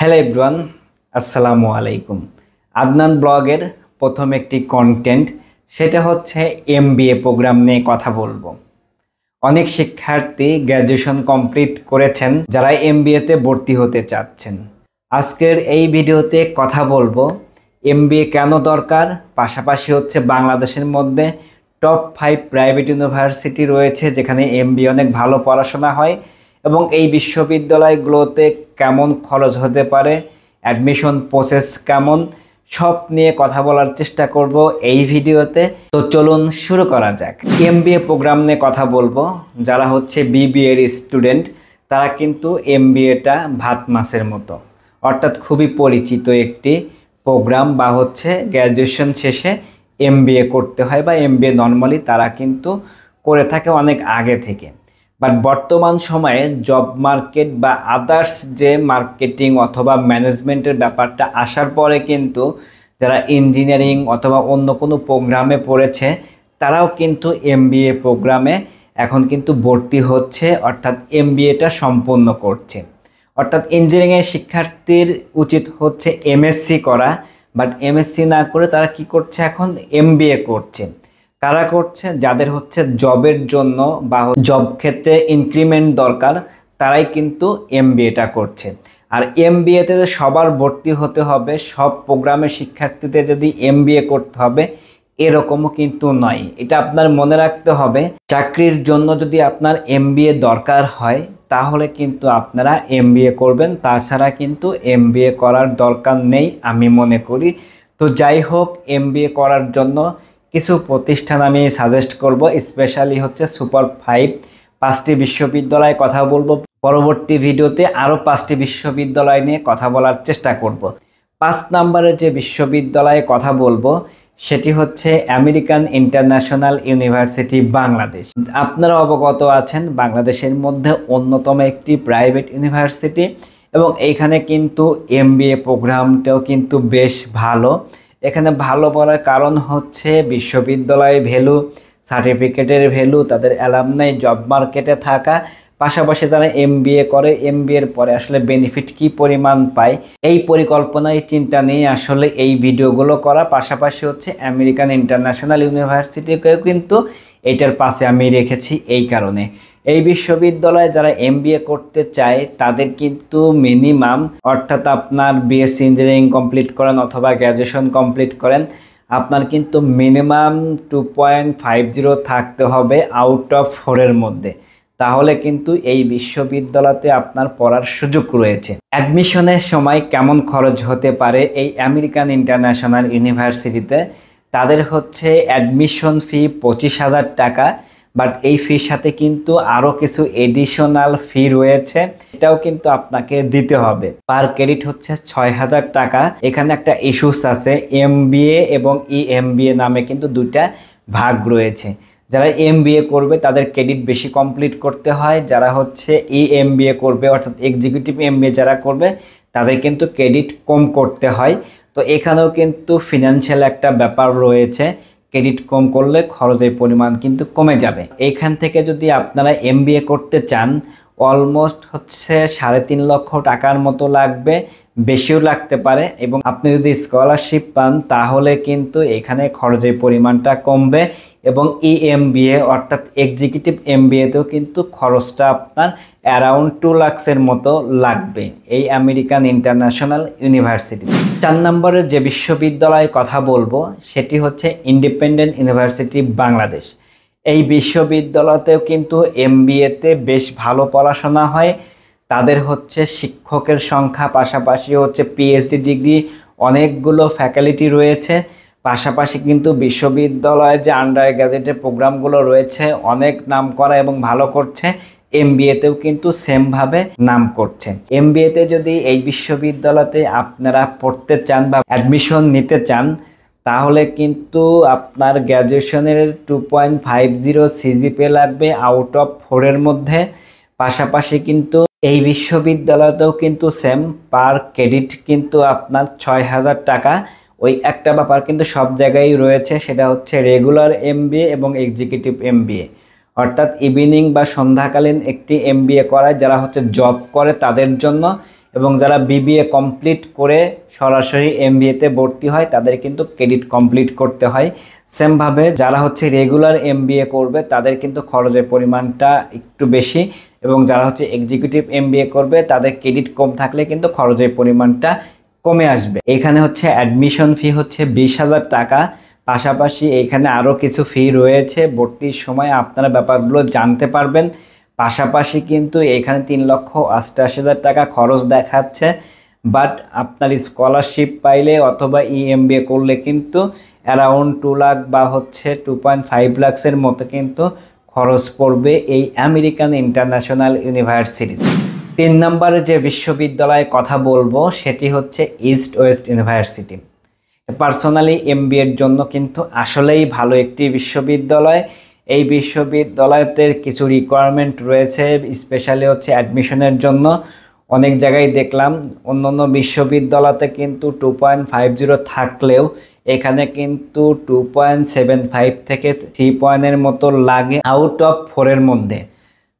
Hello everyone, আসসালামু আলাইকুম। আদনান ব্লগের প্রথম একটি কন্টেন্ট, সেটা হচ্ছে এমবিএ প্রোগ্রাম নিয়ে কথা বলবো। অনেক শিক্ষার্থী গ্র্যাজুয়েশন কমপ্লিট করেছেন যারা এমবিএতে ভর্তি হতে চাচ্ছেন। আজকের এই ভিডিওতে কথা বলবো এমবিএ কেন দরকার, পাশাপাশি হচ্ছে বাংলাদেশের মধ্যে টপ 5 প্রাইভেট ইউনিভার্সিটি রয়েছে যেখানে এমবিএ অনেক ভালো পড়াশোনা হয় এবং এই বিশ্ববিদ্যালয়গুলোতে কেমন খরচ হতে পারে, অ্যাডমিশন প্রসেস কেমন, সব নিয়ে কথা বলার চেষ্টা করব এই ভিডিওতে। তো চলুন শুরু করা যাক। এমবিএ প্রোগ্রাম নিয়ে কথা বলবো। যারা হচ্ছে বিবিএর স্টুডেন্ট তারা কিন্তু এমবিএটা ভাত মাছের মতো, অর্থাৎ খুবই পরিচিত একটি প্রোগ্রাম, বা হচ্ছে গ্র্যাজুয়েশন শেষে এমবিএ করতে হয় বা এমবিএ নর্মালি তারা কিন্তু করে থাকে অনেক আগে থেকে। বাট বর্তমান সময়ে জব মার্কেট বা আদার্স যে মার্কেটিং অথবা ম্যানেজমেন্টের ব্যাপারটা আসার পরে কিন্তু যারা ইঞ্জিনিয়ারিং অথবা অন্য কোনো প্রোগ্রামে পড়েছে তারাও কিন্তু এমবিএ প্রোগ্রামে এখন কিন্তু ভর্তি হচ্ছে, অর্থাৎ এমবিএটা সম্পূর্ণ করছে। অর্থাৎ ইঞ্জিনিয়ারিংয়ের শিক্ষার্থীর উচিত হচ্ছে এমএসসি করা, বাট এমএসসি না করে তারা কি করছে, এখন এমবিএ করছে। কারা করছে? যাদের হচ্ছে জবের জন্য বা জব ক্ষেত্রে ইনক্রিমেন্ট দরকার তারাই কিন্তু এমবিএটা করছে। আর এমবিএতে সবার ভর্তি হতে হবে, সব প্রোগ্রামের শিক্ষার্থীদের যদি এমবিএ করতে হবে এরকমও কিন্তু নয়। এটা আপনার মনে রাখতে হবে। চাকরির জন্য যদি আপনার এমবিএ দরকার হয় তাহলে কিন্তু আপনারা এমবিএ করবেন, তাছাড়া কিন্তু এমবিএ করার দরকার নেই আমি মনে করি। তো যাই হোক, এমবিএ করার জন্য কিছু প্রতিষ্ঠান আমি সাজেস্ট করব, স্পেশালি হচ্ছে সুপার 5টি বিশ্ববিদ্যালয়ের কথা বলবো। পরবর্তী ভিডিওতে আরও 5টি বিশ্ববিদ্যালয় নিয়ে কথা বলার চেষ্টা করব। 5 নম্বরের যে বিশ্ববিদ্যালয়ে কথা বলবো সেটি হচ্ছে আমেরিকান ইন্টারন্যাশনাল ইউনিভার্সিটি বাংলাদেশ। আপনারা অবগত আছেন বাংলাদেশের মধ্যে অন্যতম একটি প্রাইভেট ইউনিভার্সিটি এবং এইখানে কিন্তু এমবিএ প্রোগ্রামটাও কিন্তু বেশ ভালো। এখানে ভালো বলার কারণ হচ্ছে বিশ্ববিদ্যালয়ের ভ্যালু, সার্টিফিকেটের ভ্যালু, তাদের অ্যালামনাই জব মার্কেটে থাকা, পাশাপাশি তারা এমবিএ করে, এমবিএর পরে আসলে বেনিফিট কি পরিমাণ পায় এই পরিকল্পনায় চিন্তা নিয়ে আসলে এই ভিডিওগুলো করা। পাশাপাশি হচ্ছে আমেরিকান ইন্টারন্যাশনাল ইউনিভার্সিটিকেও কিন্তু এইটার পাশে আমি রেখেছি এই কারণে। এই বিশ্ববিদ্যালয়ে যারা এমবিএ করতে চায় তাদের কিন্তু মিনিমাম, অর্থাৎ আপনার বিএসসি ইঞ্জিনিয়ারিং কমপ্লিট করেন অথবা গ্র্যাজুয়েশন কমপ্লিট করেন, আপনার কিন্তু মিনিমাম 2.50 থাকতে হবে আউট অফ 4-এর মধ্যে, তাহলে কিন্তু এই বিশ্ববিদ্যালয়তে আপনার পড়ার সুযোগ রয়েছে। অ্যাডমিশনের সময় কেমন খরচ হতে পারে এই আমেরিকান ইন্টারন্যাশনাল ইউনিভার্সিটিতে? তাদের হচ্ছে অ্যাডমিশন ফি 25,000 টাকা, বাট এই ফির সাথে কিন্তু আরও কিছু এডিশনাল ফি রয়েছে, এটাও কিন্তু আপনাকে দিতে হবে। পার ক্রেডিট হচ্ছে 6,000 টাকা। এখানে একটা ইস্যুস আছে, এমবিএ এবং ইএমবিএ নামে কিন্তু দুইটা ভাগ রয়েছে। যারা এমবিএ করবে তাদের ক্রেডিট বেশি কমপ্লিট করতে হয়, যারা হচ্ছে ইএমবিএ করবে অর্থাৎ এক্সিকিউটিভ এমবিএ যারা করবে তাদের কিন্তু ক্রেডিট কম করতে হয়। তো এখানেও কিন্তু ফিনান্সিয়াল একটা ব্যাপার রয়েছে, ক্রেডিট কম করলে খরচের পরিমাণ কিন্তু কমে যাবে। এইখান থেকে যদি আপনারা এমবিএ করতে চান অলমোস্ট হচ্ছে 3.5 লক্ষ টাকার মতো লাগবে, বেশিও লাগতে পারে। এবং আপনি যদি স্কলারশিপ পান তাহলে কিন্তু এখানে খরচের পরিমাণটা কমবে এবং ইএমবিএ অর্থাৎ এক্সিকিউটিভ এমবিএতেও কিন্তু খরচটা আপনার অ্যারাউন্ড 2 লাখের মতো লাগবে এই আমেরিকান ইন্টারন্যাশনাল ইউনিভার্সিটি। 4 নম্বরের যে বিশ্ববিদ্যালয়ে কথা বলবো সেটি হচ্ছে ইন্ডিপেন্ডেন্ট ইউনিভার্সিটি বাংলাদেশ। এই বিশ্ববিদ্যালয়তেও কিন্তু এমবিএতে বেশ ভালো পড়াশোনা হয়। তাদের হচ্ছে শিক্ষকের সংখ্যা, পাশাপাশি হচ্ছে পিএইচডি ডিগ্রি অনেকগুলো ফ্যাকাল্টি রয়েছে। পাশাপাশি কিন্তু বিশ্ববিদ্যালয়ের যে আন্ডার গ্র্যাজুয়েটের প্রোগ্রামগুলো রয়েছে অনেক নাম করা এবং ভালো করছে, এমবিএতেও কিন্তু সেমভাবে নাম করছে। এমবিএতে যদি এই বিশ্ববিদ্যালয়তে আপনারা পড়তে চান বা অ্যাডমিশন নিতে চান তাহলে কিন্তু আপনার গ্র্যাজুয়েশনের 2.50 সিজিপিএ লাগবে আউট অফ 4-এর মধ্যে। পাশাপাশি কিন্তু এই বিশ্ববিদ্যালয়তেও কিন্তু সেম, পার ক্রেডিট কিন্তু আপনার 6,000 টাকা। ওই একটা ব্যাপার কিন্তু সব জায়গায় রয়েছে, সেটা হচ্ছে রেগুলার এমবিএ এবং এক্সিকিউটিভ এমবিএ, অর্থাৎ ইভিনিং বা সন্ধ্যাকালীন একটি এমবিএ করায় যারা হচ্ছে জব করে তাদের জন্য, এবং যারা বিবিএ কমপ্লিট করে সরাসরি এমবিএতে ভর্তি হয় তাদের কিন্তু ক্রেডিট কমপ্লিট করতে হয়। সেমভাবে যারা হচ্ছে রেগুলার এমবিএ করবে তাদের কিন্তু খরচের পরিমাণটা একটু বেশি, এবং যারা হচ্ছে এক্সিকিউটিভ এমবিএ করবে তাদের ক্রেডিট কম থাকলে কিন্তু খরচের পরিমাণটা কমে আসবে। এখানে হচ্ছে অ্যাডমিশন ফি হচ্ছে 20,000 টাকা। পাশাপাশি এখানে আরও কিছু ফি রয়েছে, ভর্তির সময় আপনারা ব্যাপারগুলো জানতে পারবেন। পাশাপাশি কিন্তু এখানে 3,88,000 টাকা খরচ দেখাচ্ছে, বাট আপনার স্কলারশিপ পাইলে অথবা ইএমবিএ করলে কিন্তু অ্যারাউন্ড 2 লাখ বা হচ্ছে 2.5 লাখের মতো কিন্তু খরচ পড়বে এই আমেরিকান ইন্টারন্যাশনাল ইউনিভার্সিটিতে। 3 নম্বরে যে বিশ্ববিদ্যালয়ে কথা বলবো সেটি হচ্ছে ইস্ট ওয়েস্ট ইউনিভার্সিটি। পার্সোনালি এমবিএর জন্য কিন্তু আসলেই ভালো একটি বিশ্ববিদ্যালয়। এই বিশ্ববিদ্যালয়তে কিছু রিকোয়ারমেন্ট রয়েছে, স্পেশালি হচ্ছে অ্যাডমিশনের জন্য। অনেক জায়গায় দেখলাম অন্যান্য বিশ্ববিদ্যালয়তে কিন্তু 2.50 থাকলেও এখানে কিন্তু 2.75 থেকে 3 পয়েন্টের মতো লাগে আউট অফ 4-এর মধ্যে।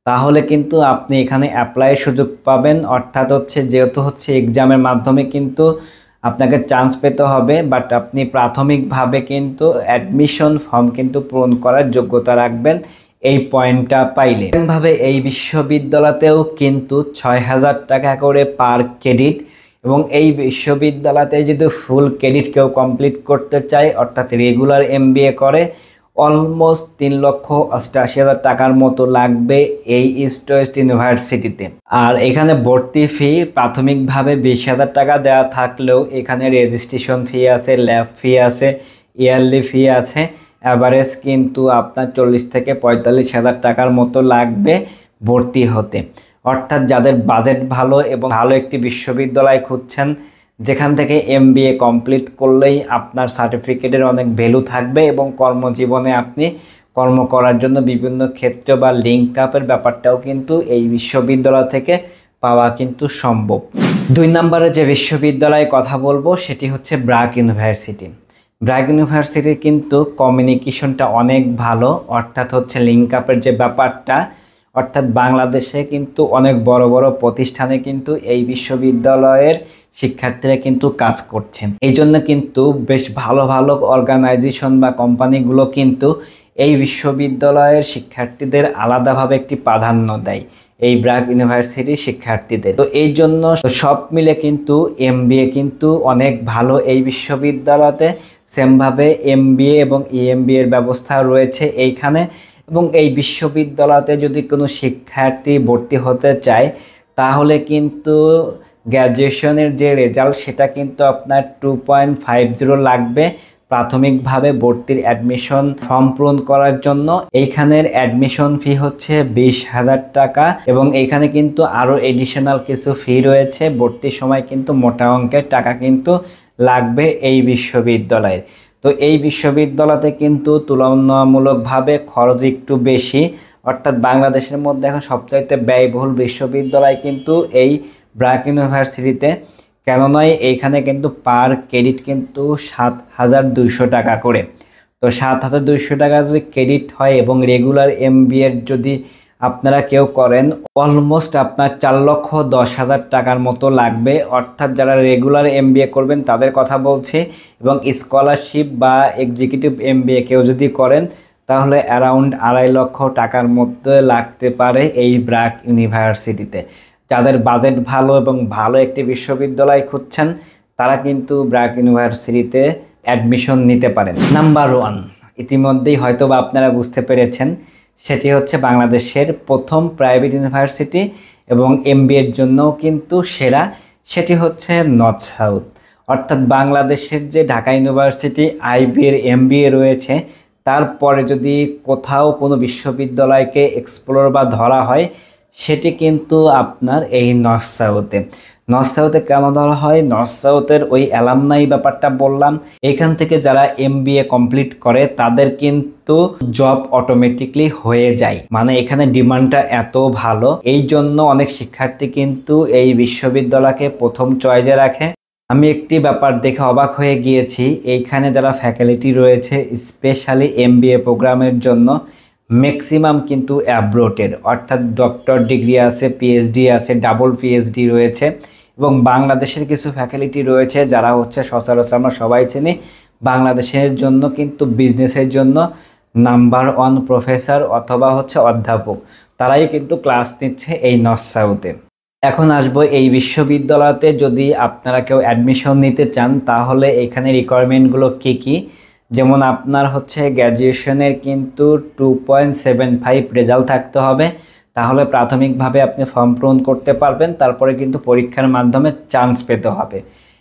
তাহলে কিন্তু আপনি এখানে অ্যাপ্লাইয়ের সুযোগ পাবেন, অর্থাৎ হচ্ছে যেহেতু হচ্ছে এক্সামের মাধ্যমে কিন্তু আপনাকে চান্স পেতে হবে, বাট আপনি প্রাথমিকভাবে কিন্তু অ্যাডমিশন ফর্ম কিন্তু পূরণ করার যোগ্যতা রাখবেন এই পয়েন্টটা পাইলে। এমনভাবে এই বিশ্ববিদ্যালয়তেও কিন্তু 6,000 টাকা করে পার ক্রেডিট, এবং এই বিশ্ববিদ্যালয়তে যদি ফুল ক্রেডিট কেউ কমপ্লিট করতে চায় অর্থাৎ রেগুলার এমবিএ করে, অলমোস্ট 3,88,000 টাকার মতো লাগবে এই ইস্ট ওয়েস্ট ইউনিভার্সিটিতে। আর এখানে ভর্তি ফি প্রাথমিকভাবে 20,000 টাকা দেওয়া থাকলেও এখানে রেজিস্ট্রেশন ফি আছে, ল্যাব ফি আছে, ইয়ারলি ফি আছে। অ্যাভারেজ কিন্তু আপনার 40 থেকে 45,000 টাকার মতো লাগবে ভর্তি হতে। অর্থাৎ যাদের বাজেট ভালো এবং ভালো একটি বিশ্ববিদ্যালয় খুঁজছেন যেখান থেকে এমবিএ কমপ্লিট করলেই আপনার সার্টিফিকেটের অনেক ভ্যালু থাকবে এবং কর্মজীবনে আপনি কর্ম করার জন্য বিভিন্ন ক্ষেত্র বা লিঙ্ক আপের ব্যাপারটাও কিন্তু এই বিশ্ববিদ্যালয় থেকে পাওয়া কিন্তু সম্ভব। 2 নম্বরে যে বিশ্ববিদ্যালয়ে কথা বলবো সেটি হচ্ছে ব্র্যাক ইউনিভার্সিটি। ব্র্যাক ইউনিভার্সিটির কিন্তু কমিউনিকেশনটা অনেক ভালো, অর্থাৎ হচ্ছে লিঙ্ক আপের যে ব্যাপারটা, অর্থাৎ বাংলাদেশে কিন্তু অনেক বড় বড় প্রতিষ্ঠানে কিন্তু এই বিশ্ববিদ্যালয়ের শিক্ষার্থীরা কিন্তু কাজ করছেন। এই জন্য কিন্তু বেশ ভালো ভালো অর্গানাইজেশন বা কোম্পানিগুলো কিন্তু এই বিশ্ববিদ্যালয়ের শিক্ষার্থীদের আলাদাভাবে একটি প্রাধান্য দেয় এই ব্র্যাক ইউনিভার্সিটির শিক্ষার্থীদের। তো এই জন্য সব মিলে কিন্তু এমবিএ কিন্তু অনেক ভালো এই বিশ্ববিদ্যালয়তে। সেমভাবে এমবিএ এবং ইএমবিএর ব্যবস্থা রয়েছে এইখানে। এবং এই বিশ্ববিদ্যালয়তে যদি কোনো শিক্ষার্থী ভর্তি হতে চায় তাহলে কিন্তু গ্র্যাজুয়েশনের যে রেজাল্ট সেটা কিন্তু আপনার 2.50 লাগবে প্রাথমিকভাবে ভর্তির অ্যাডমিশন ফর্ম পূরণ করার জন্য। এইখানের অ্যাডমিশন ফি হচ্ছে 20,000 টাকা, এবং এইখানে কিন্তু আরও এডিশনাল কিছু ফি রয়েছে। ভর্তির সময় কিন্তু মোটা অঙ্কের টাকা কিন্তু লাগবে এই বিশ্ববিদ্যালয়ের। তো এই বিশ্ববিদ্যালয়তে কিন্তু তুলনামূলকভাবে খরচ একটু বেশি, অর্থাৎ বাংলাদেশের মধ্যে এখন সবচাইতে ব্যয়বহুল বিশ্ববিদ্যালয় কিন্তু এই ব্র্যাক ইউনিভার্সিটিতে। কেন নয়, এইখানে কিন্তু পার ক্রেডিট কিন্তু 7,200 টাকা করে। তো 7,200 টাকা যদি ক্রেডিট হয় এবং রেগুলার এমবিএর যদি আপনারা কেউ করেন, অলমোস্ট আপনার 4,10,000 টাকার মতো লাগবে। অর্থাৎ যারা রেগুলার এমবিএ করবেন তাদের কথা বলছি, এবং স্কলারশিপ বা এক্সিকিউটিভ এমবিএ কেউ যদি করেন তাহলে অ্যারাউন্ড 2.5 লক্ষ টাকার মধ্যে লাগতে পারে এই ব্র্যাক ইউনিভার্সিটিতে। যাদের বাজেট ভালো এবং ভালো একটি বিশ্ববিদ্যালয় খুঁজছেন তারা কিন্তু ব্র্যাক ইউনিভার্সিটিতে অ্যাডমিশন নিতে পারেন। নাম্বার 1 ইতিমধ্যেই হয়তো বা আপনারা বুঝতে পেরেছেন, সেটি হচ্ছে বাংলাদেশের প্রথম প্রাইভেট ইউনিভার্সিটি এবং এমবিএর জন্যও কিন্তু সেরা, সেটি হচ্ছে নর্থ সাউথ। অর্থাৎ বাংলাদেশের যে ঢাকা ইউনিভার্সিটি আইবিএর এমবিএ রয়েছে, তারপরে যদি কোথাও কোনো বিশ্ববিদ্যালয়কে এক্সপ্লোর বা ধরা হয় সেটি কিন্তু আপনার এই নর্থ সাউথে। নর্থ সাউথে কেন ধরা হয়? নর্থ সাউথের ওই অ্যালামনাই ব্যাপারটা বললাম। এখান থেকে যারা এমবিএ কমপ্লিট করে তাদের কিন্তু জব অটোমেটিকলি হয়ে যায়, মানে এখানে ডিমান্ডটা এত ভালো। এই জন্য অনেক শিক্ষার্থী কিন্তু এই বিশ্ববিদ্যালয়কে প্রথম চয়েসে রাখে। আমি একটি ব্যাপার দেখে অবাক হয়ে গিয়েছি, এইখানে যারা ফ্যাকাল্টি রয়েছে স্পেশালি এমবিএ প্রোগ্রামের জন্য ম্যাক্সিমাম কিন্তু অ্যাব্রোডের, অর্থাৎ ডক্টর ডিগ্রি আছে, পিএইচডি আছে, ডাবল পিএইচডি রয়েছে, এবং বাংলাদেশের কিছু ফ্যাকাল্টি রয়েছে যারা হচ্ছে সচরাচর আমরা সবাই চিনি, বাংলাদেশের জন্য কিন্তু বিজনেসের জন্য নাম্বার 1 প্রফেসর অথবা হচ্ছে অধ্যাপক, তারাই কিন্তু ক্লাস নিচ্ছে এই নর্থ সাউথে। এখন আসবো এই বিশ্ববিদ্যালয়তে যদি আপনারা কেউ অ্যাডমিশন নিতে চান তাহলে এখানে রিকোয়ারমেন্টগুলো কী কী, যেমন আপনার হচ্ছে গ্র্যাজুয়েশনের কিন্তু 2.75 রেজাল্ট থাকতে হবে, তাহলে প্রাথমিকভাবে আপনি ফর্ম পূরণ করতে পারবেন, তারপরে কিন্তু পরীক্ষার মাধ্যমে চান্স পেতে হবে।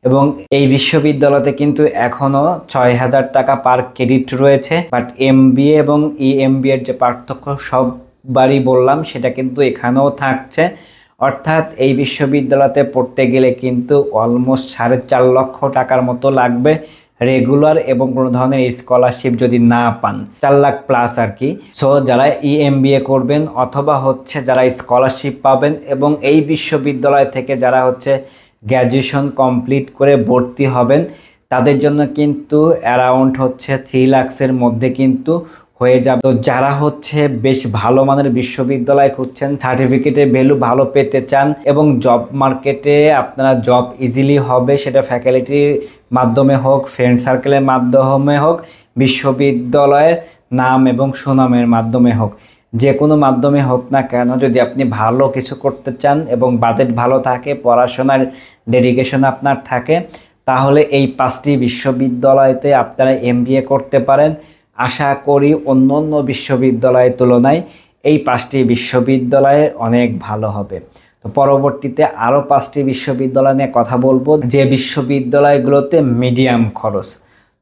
এবং এই বিশ্ববিদ্যালয়তে কিন্তু এখনও 6,000 টাকা পার ক্রেডিট রয়েছে, বাট MBA এবং EMBA এর যে পার্থক্য সববারই বললাম সেটা কিন্তু এখানেও থাকছে। অর্থাৎ এই বিশ্ববিদ্যালয়তে পড়তে গেলে কিন্তু অলমোস্ট 4.5 লক্ষ টাকার মতো লাগবে রেগুলার, এবং কোনো ধরনের স্কলারশিপ যদি না পান 4 লাখ প্লাস আর কি। সো যারা EMBA করবেন অথবা হচ্ছে যারা স্কলারশিপ পাবেন এবং এই বিশ্ববিদ্যালয় থেকে যারা হচ্ছে গ্র্যাজুয়েশন কমপ্লিট করে ভর্তি হবেন, তাদের জন্য কিন্তু অ্যারাউন্ড হচ্ছে 3 লাখের মধ্যে কিন্তু হয়ে যাবে। তো যারা হচ্ছে বেশ ভালো মানের বিশ্ববিদ্যালয় খুঁজছেন, সার্টিফিকেটের ভ্যালু ভালো পেতে চান এবং জব মার্কেটে আপনারা জব ইজিলি হবে, সেটা ফ্যাকাল্টির মাধ্যমে হোক, ফ্রেন্ড সার্কেলের মাধ্যমে হোক, বিশ্ববিদ্যালয়ের নাম এবং সুনামের মাধ্যমে হোক, যে কোনো মাধ্যমে হোক না কেন, যদি আপনি ভালো কিছু করতে চান এবং বাজেট ভালো থাকে, পড়াশোনার ডেডিকেশন আপনার থাকে, তাহলে এই 5টি বিশ্ববিদ্যালয়তে আপনারা MBA করতে পারেন। আশা করি অন্য অন্য বিশ্ববিদ্যালয়ের তুলনায় এই 5টি বিশ্ববিদ্যালয়ে অনেক ভালো হবে। তো পরবর্তীতে আরও 5টি বিশ্ববিদ্যালয় নিয়ে কথা বলবো, যে বিশ্ববিদ্যালয়গুলোতে মিডিয়াম খরচ।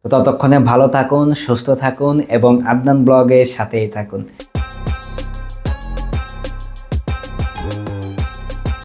তো ততক্ষণে ভালো থাকুন, সুস্থ থাকুন এবং আদনান ব্লগের সাথেই থাকুন।